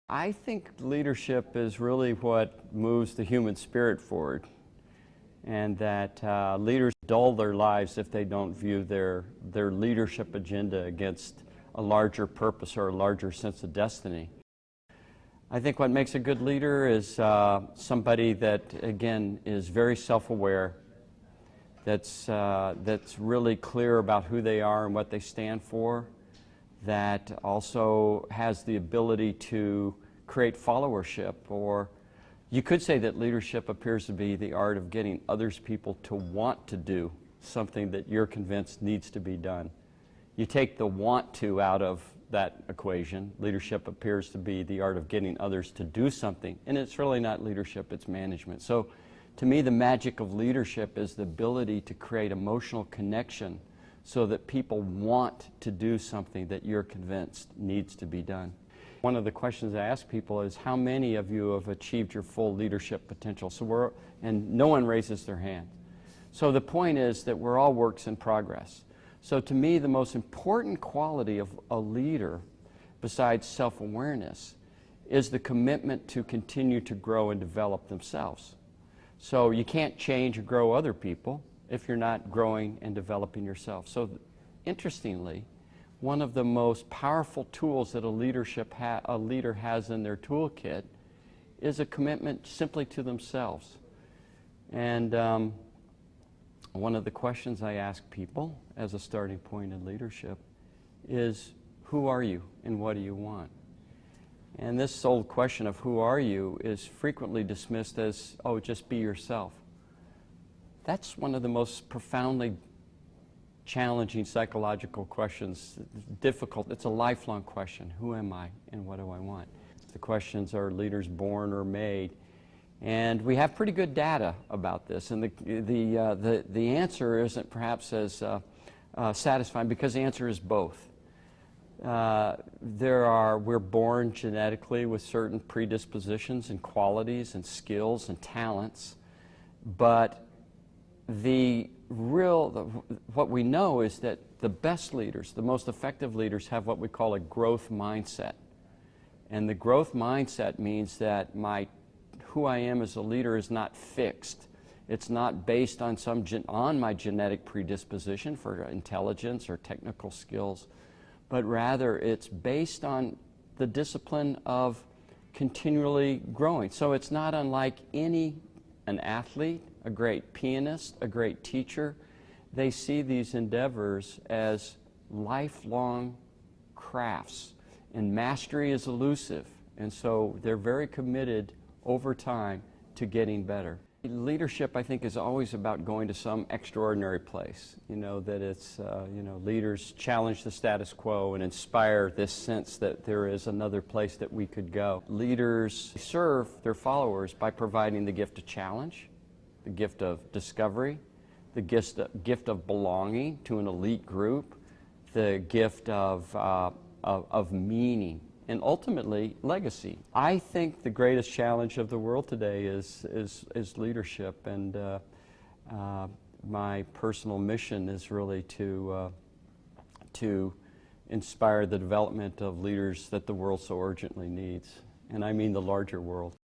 I think leadership is really what moves the human spirit forward, and that leaders dull their lives if they don't view their leadership agenda against a larger purpose or a larger sense of destiny. I think what makes a good leader is somebody that, again, is very self-aware, that's really clear about who they are and what they stand for, that also has the ability to create followership. Or you could say that leadership appears to be the art of getting others people to want to do something that you're convinced needs to be done. You take the want to out of that equation, leadership appears to be the art of getting others to do something, and it's really not leadership, it's management. So to me, the magic of leadership is the ability to create emotional connection so that people want to do something that you're convinced needs to be done. One of the questions I ask people is, how many of you have achieved your full leadership potential? And no one raises their hand. So the point is that we're all works in progress. So to me, the most important quality of a leader, besides self-awareness, is the commitment to continue to grow and develop themselves. So you can't change or grow other people if you're not growing and developing yourself. So interestingly, one of the most powerful tools that a leader has in their toolkit is a commitment simply to themselves. And one of the questions I ask people as a starting point in leadership is, who are you and what do you want? And this old question of who are you is frequently dismissed as, oh, just be yourself. That's one of the most profoundly challenging psychological questions, difficult. It's a lifelong question. Who am I and what do I want? The questions are leaders born or made. And we have pretty good data about this. And the answer isn't perhaps as satisfying, because the answer is both. We're born genetically with certain predispositions and qualities and skills and talents, but what we know is that the best leaders, the most effective leaders, have what we call a growth mindset. And the growth mindset means that who I am as a leader is not fixed. It's not based on my genetic predisposition for intelligence or technical skills, but rather it's based on the discipline of continually growing. So it's not unlike an athlete, a great pianist, a great teacher. They see these endeavors as lifelong crafts, and mastery is elusive, and so they're very committed over time to getting better. Leadership, I think, is always about going to some extraordinary place. That it's, leaders challenge the status quo and inspire this sense that there is another place that we could go. Leaders serve their followers by providing the gift of challenge, the gift of discovery, the gift of belonging to an elite group, the gift of meaning, and ultimately legacy. I think the greatest challenge of the world today is leadership, and my personal mission is really to inspire the development of leaders that the world so urgently needs, and I mean the larger world.